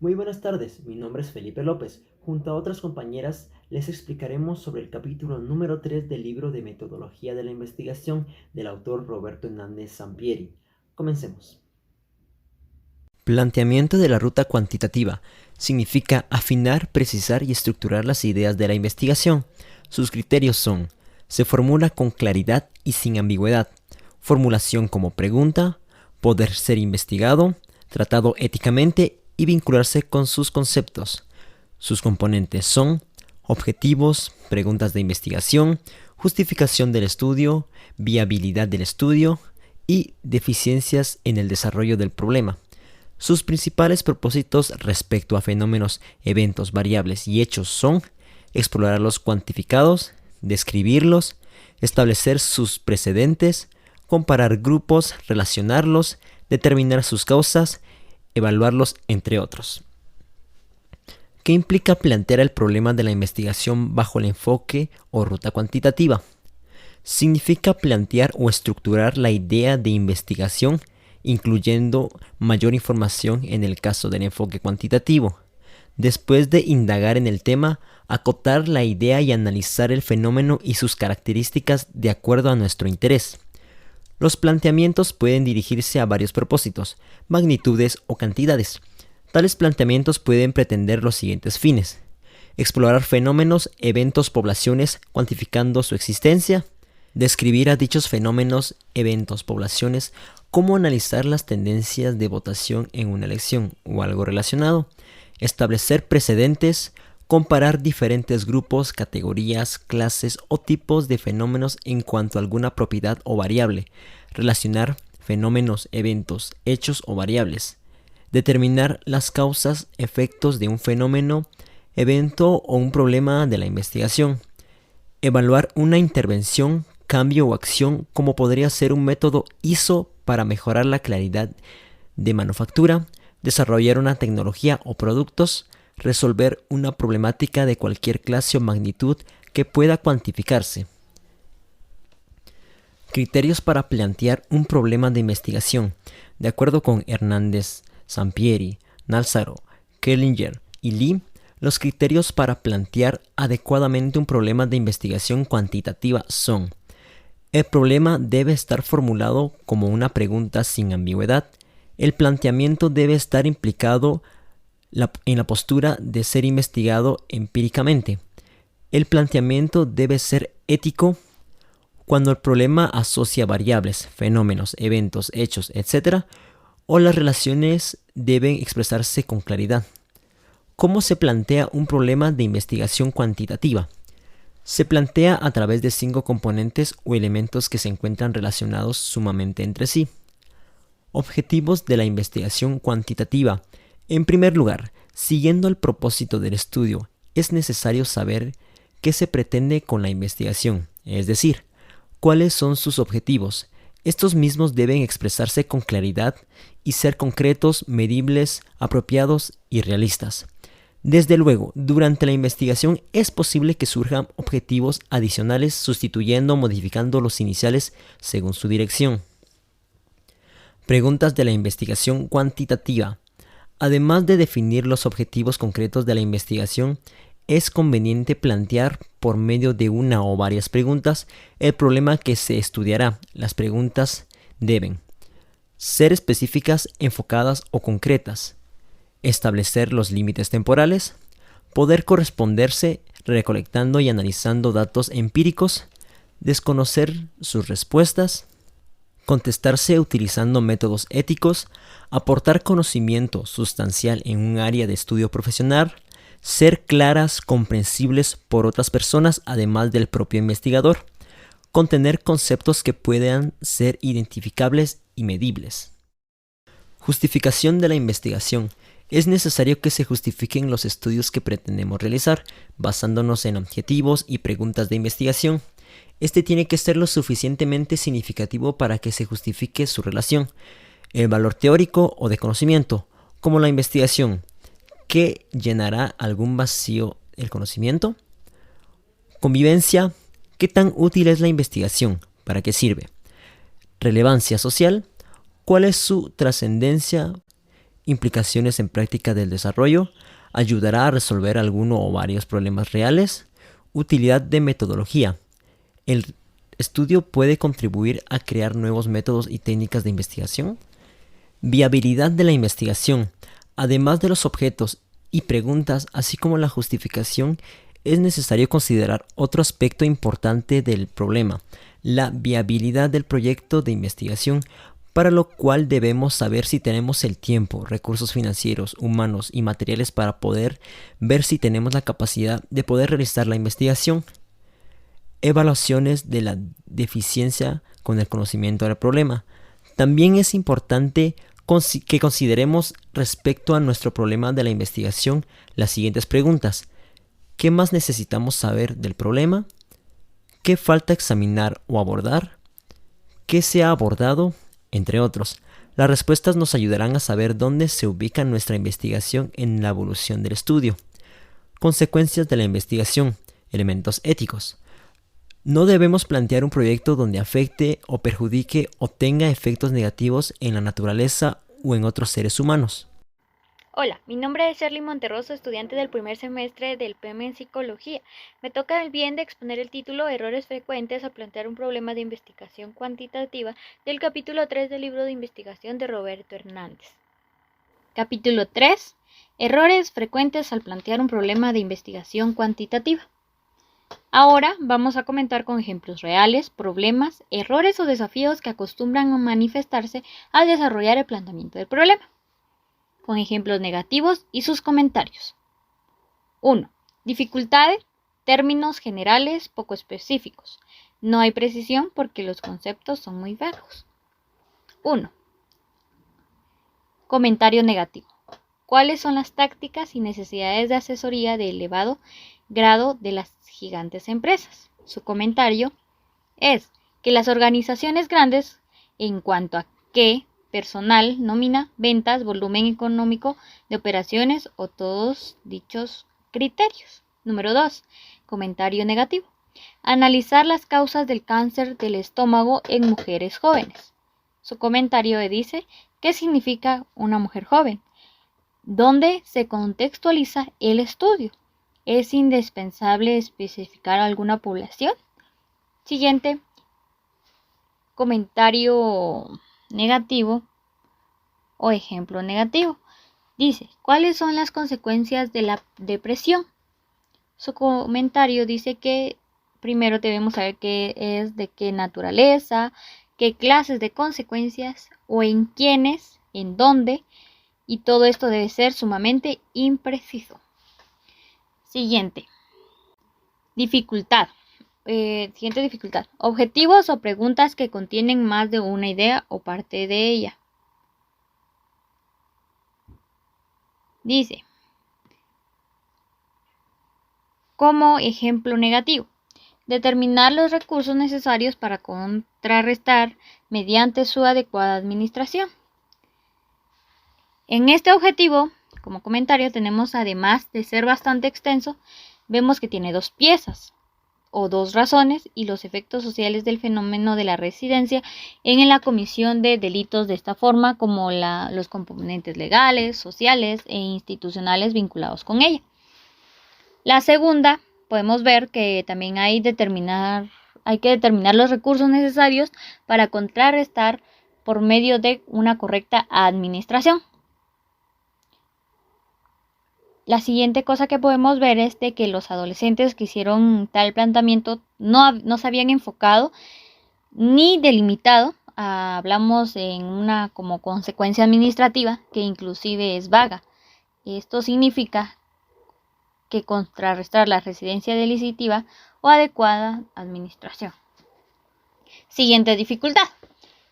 Muy buenas tardes, mi nombre es Felipe López. Junto a otras compañeras les explicaremos sobre el capítulo número 3 del libro de Metodología de la Investigación del autor Roberto Hernández Sampieri. Comencemos. Planteamiento de la ruta cuantitativa significa afinar, precisar y estructurar las ideas de la investigación. Sus criterios son: se formula con claridad y sin ambigüedad, formulación como pregunta, poder ser investigado, tratado éticamente y vincularse con sus conceptos. Sus componentes son objetivos, preguntas de investigación, justificación del estudio, viabilidad del estudio y deficiencias en el desarrollo del problema. Sus principales propósitos respecto a fenómenos, eventos, variables y hechos son explorar los cuantificados, describirlos, establecer sus precedentes, comparar grupos, relacionarlos, determinar sus causas, evaluarlos, entre otros. ¿Qué implica plantear el problema de la investigación bajo el enfoque o ruta cuantitativa? Significa plantear o estructurar la idea de investigación, incluyendo mayor información en el caso del enfoque cuantitativo. Después de indagar en el tema, acotar la idea y analizar el fenómeno y sus características de acuerdo a nuestro interés. Los planteamientos pueden dirigirse a varios propósitos, magnitudes o cantidades. Tales planteamientos pueden pretender los siguientes fines: explorar fenómenos, eventos, poblaciones, cuantificando su existencia; describir a dichos fenómenos, eventos, poblaciones, cómo analizar las tendencias de votación en una elección o algo relacionado; establecer precedentes; comparar diferentes grupos, categorías, clases o tipos de fenómenos en cuanto a alguna propiedad o variable; relacionar fenómenos, eventos, hechos o variables; determinar las causas, efectos de un fenómeno, evento o un problema de la investigación; evaluar una intervención, cambio o acción, como podría ser un método ISO para mejorar la claridad de manufactura; desarrollar una tecnología o productos; resolver una problemática de cualquier clase o magnitud que pueda cuantificarse. Criterios para plantear un problema de investigación. De acuerdo con Hernández, Sampieri, Nazzaro, Kellinger y Lee, los criterios para plantear adecuadamente un problema de investigación cuantitativa son: el problema debe estar formulado como una pregunta sin ambigüedad; el planteamiento debe estar implicado en la postura de ser investigado empíricamente; el planteamiento debe ser ético; cuando el problema asocia variables, fenómenos, eventos, hechos, etc., o las relaciones deben expresarse con claridad. ¿Cómo se plantea un problema de investigación cuantitativa? Se plantea a través de 5 componentes o elementos que se encuentran relacionados sumamente entre sí. Objetivos de la investigación cuantitativa. En primer lugar, siguiendo el propósito del estudio, es necesario saber qué se pretende con la investigación, es decir, cuáles son sus objetivos. Estos mismos deben expresarse con claridad y ser concretos, medibles, apropiados y realistas. Desde luego, durante la investigación es posible que surjan objetivos adicionales sustituyendo o modificando los iniciales según su dirección. Preguntas de la investigación cuantitativa. Además de definir los objetivos concretos de la investigación, es conveniente plantear, por medio de una o varias preguntas, el problema que se estudiará. Las preguntas deben ser específicas, enfocadas o concretas; establecer los límites temporales; poder corresponderse recolectando y analizando datos empíricos; desconocer sus respuestas; contestarse utilizando métodos éticos; aportar conocimiento sustancial en un área de estudio profesional; ser claras, comprensibles por otras personas además del propio investigador; contener conceptos que puedan ser identificables y medibles. Justificación de la investigación. Es necesario que se justifiquen los estudios que pretendemos realizar, basándonos en objetivos y preguntas de investigación. Este tiene que ser lo suficientemente significativo para que se justifique su relación. El valor teórico o de conocimiento, como la investigación, que llenará algún vacío el conocimiento. Convivencia, ¿qué tan útil es la investigación? ¿Para qué sirve? Relevancia social, ¿cuál es su trascendencia? implicaciones en práctica del desarrollo, ayudará a resolver alguno o varios problemas reales, utilidad de metodología. El estudio puede contribuir a crear nuevos métodos y técnicas de investigación. Viabilidad de la investigación. Además de los objetos y preguntas, así como la justificación, es necesario considerar otro aspecto importante del problema, la viabilidad del proyecto de investigación, para lo cual debemos saber si tenemos el tiempo, recursos financieros, humanos y materiales para poder ver si tenemos la capacidad de poder realizar la investigación. Evaluaciones de la deficiencia con el conocimiento del problema. También es importante que consideremos respecto a nuestro problema de la investigación las siguientes preguntas. ¿Qué más necesitamos saber del problema? ¿Qué falta examinar o abordar? ¿Qué se ha abordado? Entre otros. Las respuestas nos ayudarán a saber dónde se ubica nuestra investigación en la evolución del estudio. Consecuencias de la investigación. Elementos éticos. No debemos plantear un proyecto donde afecte o perjudique o tenga efectos negativos en la naturaleza o en otros seres humanos. Hola, mi nombre es Shirley Monterroso, estudiante del primer semestre del PM en Psicología. Me toca el bien de exponer el título Errores frecuentes al plantear un problema de investigación cuantitativa del capítulo 3 del libro de investigación de Roberto Hernández. Capítulo 3. Errores frecuentes al plantear un problema de investigación cuantitativa. Ahora vamos a comentar con ejemplos reales, problemas, errores o desafíos que acostumbran a manifestarse al desarrollar el planteamiento del problema, con ejemplos negativos y sus comentarios. 1. Dificultades, términos generales poco específicos. No hay precisión porque los conceptos son muy vagos. 1. Comentario negativo. ¿Cuáles son las tácticas y necesidades de asesoría de elevado grado de las gigantes empresas? Su comentario es que las organizaciones grandes, en cuanto a qué, personal, nómina, ventas, volumen económico de operaciones o todos dichos criterios. Número 2. Comentario negativo. Analizar las causas del cáncer del estómago en mujeres jóvenes. Su comentario dice qué significa una mujer joven, dónde se contextualiza el estudio. ¿Es indispensable especificar alguna población? Siguiente. Comentario negativo o ejemplo negativo. Dice, ¿cuáles son las consecuencias de la depresión? Su comentario dice que primero debemos saber qué es, de qué naturaleza, qué clases de consecuencias o en quiénes, en dónde, y todo esto debe ser sumamente impreciso. Siguiente. Dificultad. Siguiente dificultad. Objetivos o preguntas que contienen más de una idea o parte de ella. Dice, como ejemplo negativo, determinar los recursos necesarios para contrarrestar mediante su adecuada administración. En este objetivo, como comentario, tenemos, además de ser bastante extenso, vemos que tiene dos piezas o dos razones y los efectos sociales del fenómeno de la residencia en la comisión de delitos de esta forma, como los componentes legales, sociales e institucionales vinculados con ella. La segunda, podemos ver que también hay que determinar los recursos necesarios para contrarrestar por medio de una correcta administración. La siguiente cosa que podemos ver es de que los adolescentes que hicieron tal planteamiento no se habían enfocado ni delimitado. Hablamos en una como consecuencia administrativa que inclusive es vaga. Esto significa que contrarrestar la residencia delicitiva o adecuada administración. Siguiente dificultad.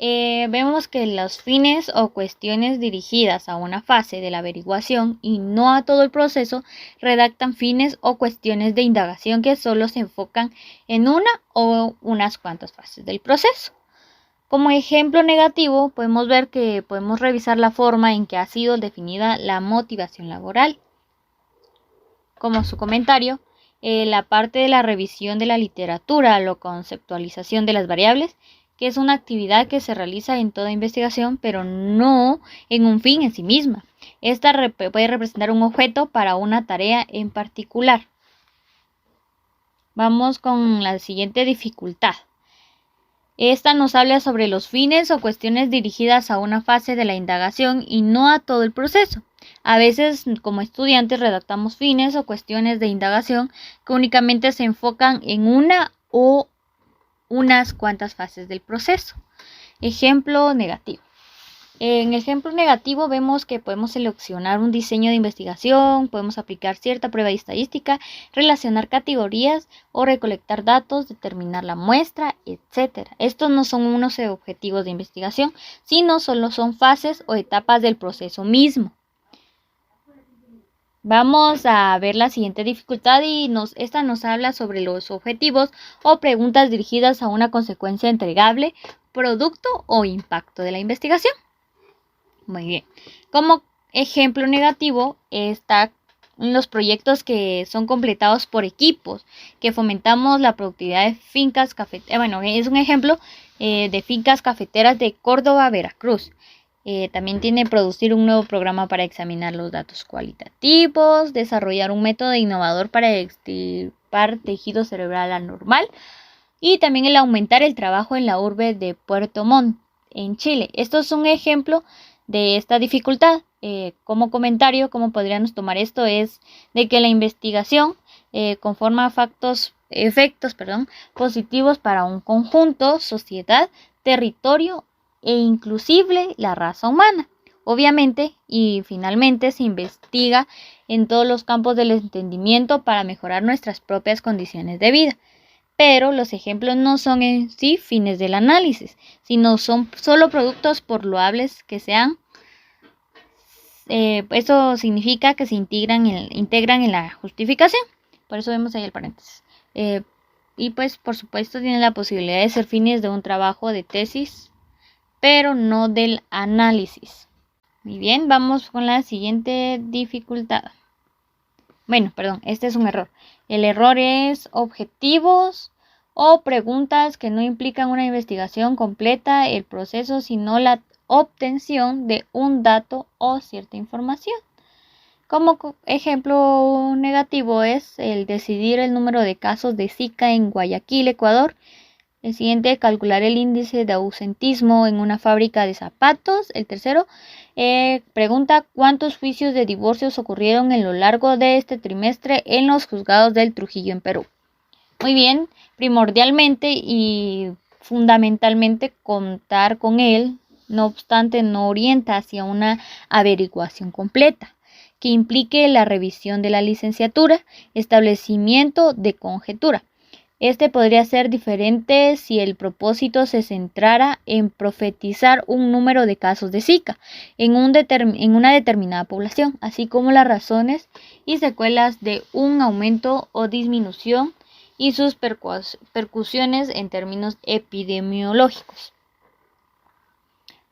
Vemos que los fines o cuestiones dirigidas a una fase de la averiguación y no a todo el proceso redactan fines o cuestiones de indagación que solo se enfocan en una o unas cuantas fases del proceso. Como ejemplo negativo, podemos ver que podemos revisar la forma en que ha sido definida la motivación laboral. Como su comentario, la parte de la revisión de la literatura, la conceptualización de las variables que es una actividad que se realiza en toda investigación, pero no en un fin en sí misma. Esta puede representar un objeto para una tarea en particular. Vamos con la siguiente dificultad. Esta nos habla sobre los fines o cuestiones dirigidas a una fase de la indagación y no a todo el proceso. A veces, como estudiantes, redactamos fines o cuestiones de indagación que únicamente se enfocan en una o unas cuantas fases del proceso. Ejemplo negativo. En el ejemplo negativo vemos que podemos seleccionar un diseño de investigación, podemos aplicar cierta prueba estadística, relacionar categorías o recolectar datos, determinar la muestra, etc. Estos no son unos objetivos de investigación, sino solo son fases o etapas del proceso mismo. Vamos a ver la siguiente dificultad y esta nos habla sobre los objetivos o preguntas dirigidas a una consecuencia entregable, producto o impacto de la investigación. Muy bien. Como ejemplo negativo está los proyectos que son completados por equipos, que fomentamos la productividad de fincas cafeteras. Bueno, es un ejemplo de fincas cafeteras de Córdoba, Veracruz. También tiene producir un nuevo programa para examinar los datos cualitativos, desarrollar un método innovador para extirpar tejido cerebral anormal y también el aumentar el trabajo en la urbe de Puerto Montt, en Chile. Esto es un ejemplo de esta dificultad. Como comentario, cómo podríamos tomar esto es de que la investigación conforma efectos positivos para un conjunto, sociedad, territorio e inclusive la raza humana. Obviamente y finalmente se investiga en todos los campos del entendimiento para mejorar nuestras propias condiciones de vida. Pero los ejemplos no son en sí fines del análisis, sino son solo productos por loables que sean. Esto significa que se integran en la justificación. Por eso vemos ahí el paréntesis. Y pues por supuesto tienen la posibilidad de ser fines de un trabajo de tesis, pero no del análisis. Muy bien, vamos con la siguiente dificultad. Bueno, perdón, este es un error. El error es objetivos o preguntas que no implican una investigación completa el proceso, sino la obtención de un dato o cierta información. Como ejemplo negativo es el decidir el número de casos de Zika en Guayaquil, Ecuador. El siguiente, calcular el índice de ausentismo en una fábrica de zapatos. El tercero, pregunta cuántos juicios de divorcios ocurrieron en lo largo de este trimestre en los juzgados del Trujillo en Perú. Muy bien, primordialmente y fundamentalmente contar con él, no obstante, no orienta hacia una averiguación completa, que implique la revisión de la licenciatura, establecimiento de conjetura. Este podría ser diferente si el propósito se centrara en profetizar un número de casos de Zika en una determinada población, así como las razones y secuelas de un aumento o disminución y sus percusiones en términos epidemiológicos.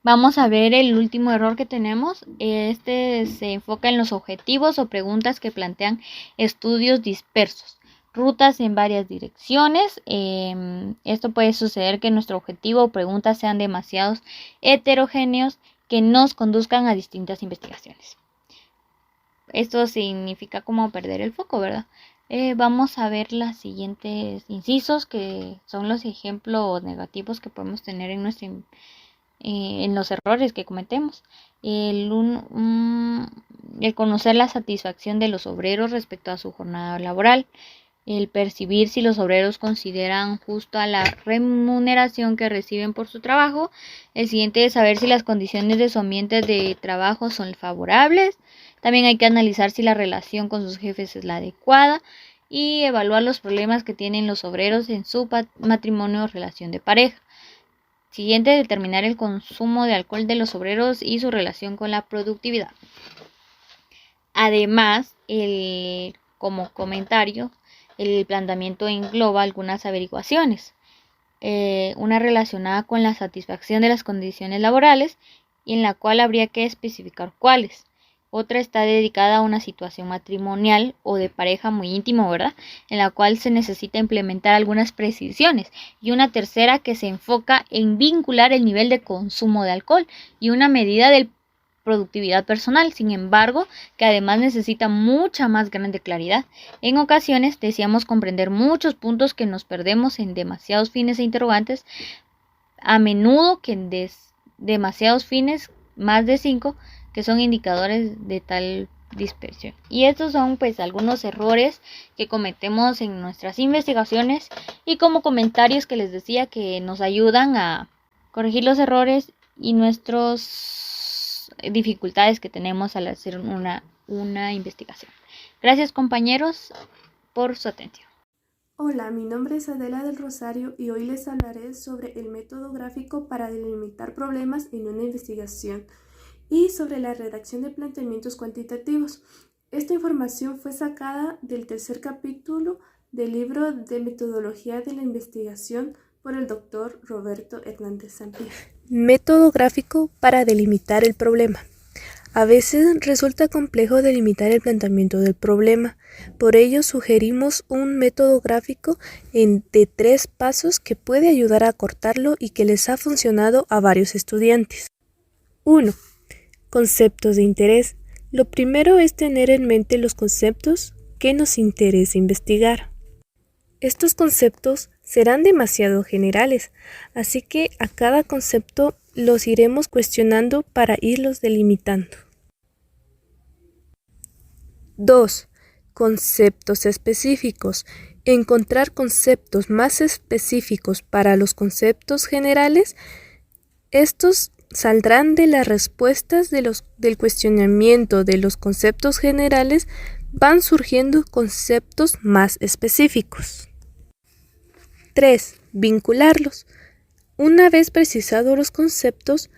Vamos a ver el último error que tenemos. Este se enfoca en los objetivos o preguntas que plantean estudios dispersos. Rutas en varias direcciones. Esto puede suceder que nuestro objetivo o preguntas sean demasiado heterogéneos que nos conduzcan a distintas investigaciones. Esto significa como perder el foco, ¿verdad? Vamos a ver los siguientes incisos, que son los ejemplos negativos que podemos tener en los errores que cometemos. El conocer la satisfacción de los obreros respecto a su jornada laboral. El percibir si los obreros consideran justa la remuneración que reciben por su trabajo. El siguiente es saber si las condiciones de su ambiente de trabajo son favorables. También hay que analizar si la relación con sus jefes es la adecuada y evaluar los problemas que tienen los obreros en su matrimonio o relación de pareja. Siguiente, determinar el consumo de alcohol de los obreros y su relación con la productividad. Además, como comentario, el planteamiento engloba algunas averiguaciones, una relacionada con la satisfacción de las condiciones laborales y en la cual habría que especificar cuáles. Otra está dedicada a una situación matrimonial o de pareja muy íntimo, ¿verdad? En la cual se necesita implementar algunas precisiones. Y una tercera que se enfoca en vincular el nivel de consumo de alcohol y una medida de productividad personal, sin embargo, que además necesita mucha más grande claridad. En ocasiones deseamos comprender muchos puntos que nos perdemos en demasiados fines e interrogantes, a menudo que en demasiados fines, más de 5, que son indicadores de tal dispersión. Y estos son pues algunos errores que cometemos en nuestras investigaciones y como comentarios que les decía que nos ayudan a corregir los errores y nuestras dificultades que tenemos al hacer una investigación. Gracias compañeros por su atención. Hola, mi nombre es Adela del Rosario y hoy les hablaré sobre el método gráfico para delimitar problemas en una investigación y sobre la redacción de planteamientos cuantitativos. Esta información fue sacada del tercer capítulo del libro de Metodología de la Investigación por el Dr. Roberto Hernández Sampier. Método gráfico para delimitar el problema. A veces resulta complejo delimitar el planteamiento del problema, por ello sugerimos un método gráfico de 3 pasos que puede ayudar a acortarlo y que les ha funcionado a varios estudiantes. 1. Conceptos de interés. Lo primero es tener en mente los conceptos que nos interesa investigar. Estos conceptos serán demasiado generales, así que a cada concepto los iremos cuestionando para irlos delimitando. 2. Conceptos específicos. Encontrar conceptos más específicos para los conceptos generales. Estos saldrán de las respuestas del cuestionamiento de los conceptos generales, van surgiendo conceptos más específicos. 3. Vincularlos. Una vez precisados los conceptos,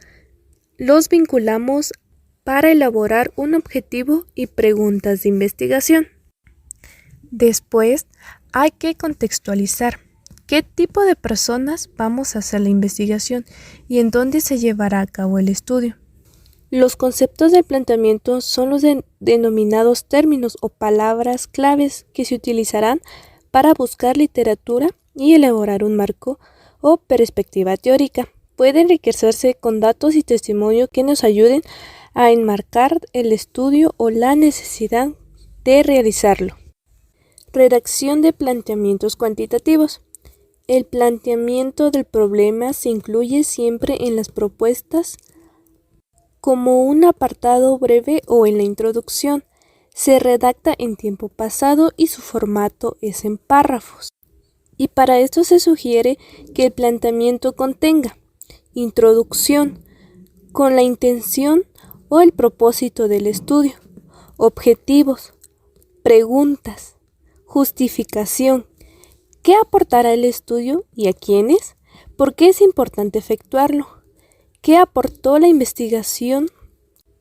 los vinculamos para elaborar un objetivo y preguntas de investigación. Después, hay que contextualizar qué tipo de personas vamos a hacer la investigación y en dónde se llevará a cabo el estudio. Los conceptos del planteamiento son los denominados términos o palabras claves que se utilizarán para buscar literatura y elaborar un marco o perspectiva teórica. Puede enriquecerse con datos y testimonio que nos ayuden a enmarcar el estudio o la necesidad de realizarlo. Redacción de planteamientos cuantitativos. El planteamiento del problema se incluye siempre en las propuestas como un apartado breve o en la introducción. Se redacta en tiempo pasado y su formato es en párrafos. Y para esto se sugiere que el planteamiento contenga introducción, con la intención o el propósito del estudio, objetivos, preguntas, justificación, qué aportará el estudio y a quiénes, por qué es importante efectuarlo, qué aportó la investigación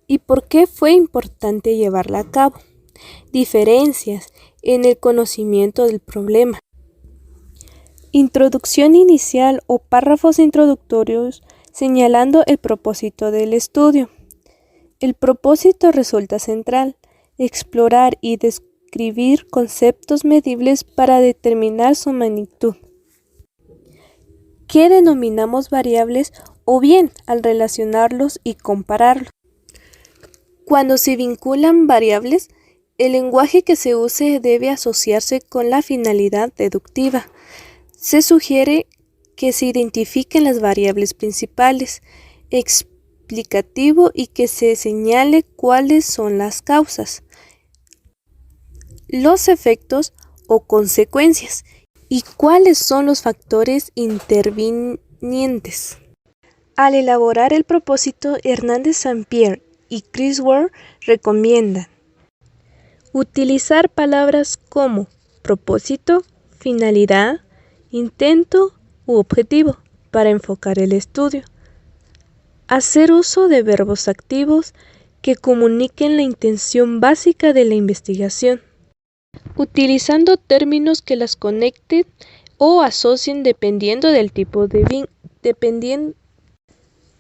y por qué fue importante llevarla a cabo, diferencias en el conocimiento del problema. Introducción inicial o párrafos introductorios señalando el propósito del estudio. El propósito resulta central, explorar y describir conceptos medibles para determinar su magnitud. ¿Qué denominamos variables o bien al relacionarlos y compararlos? Cuando se vinculan variables, el lenguaje que se use debe asociarse con la finalidad deductiva. Se sugiere que se identifiquen las variables principales, explicativo y que se señale cuáles son las causas, los efectos o consecuencias y cuáles son los factores intervinientes. Al elaborar el propósito, Hernández Sampier y Chris Ware recomiendan utilizar palabras como propósito, finalidad, intento u objetivo para enfocar el estudio. Hacer uso de verbos activos que comuniquen la intención básica de la investigación, utilizando términos que las conecten o asocien dependiendo del tipo de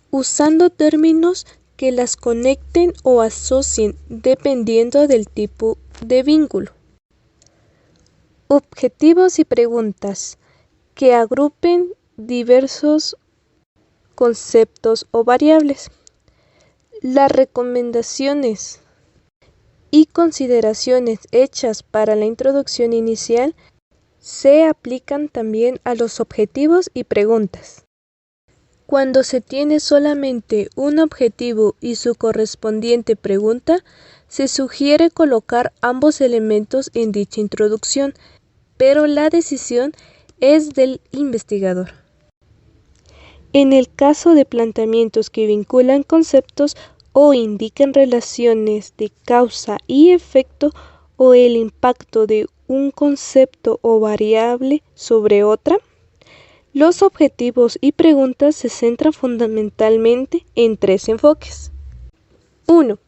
usando términos que las conecten o asocien dependiendo del tipo de vínculo. Objetivos y preguntas que agrupen diversos conceptos o variables. Las recomendaciones y consideraciones hechas para la introducción inicial se aplican también a los objetivos y preguntas. Cuando se tiene solamente un objetivo y su correspondiente pregunta, se sugiere colocar ambos elementos en dicha introducción, pero la decisión es del investigador. En el caso de planteamientos que vinculan conceptos o indican relaciones de causa y efecto o el impacto de un concepto o variable sobre otra, los objetivos y preguntas se centran fundamentalmente en tres enfoques. 1.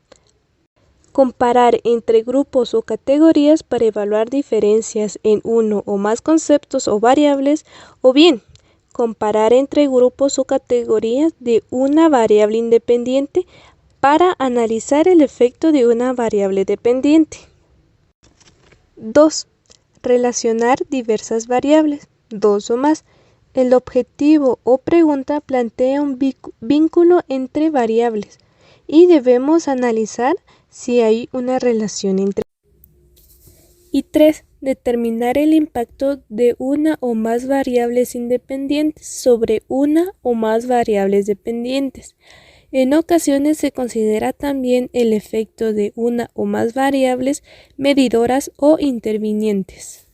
Comparar entre grupos o categorías para evaluar diferencias en uno o más conceptos o variables, o bien comparar entre grupos o categorías de una variable independiente para analizar el efecto de una variable dependiente. 2. Relacionar diversas variables, dos o más. El objetivo o pregunta plantea un vínculo entre variables y debemos analizar si hay una relación entre. Y 3. Determinar el impacto de una o más variables independientes sobre una o más variables dependientes. En ocasiones se considera también el efecto de una o más variables medidoras o intervinientes.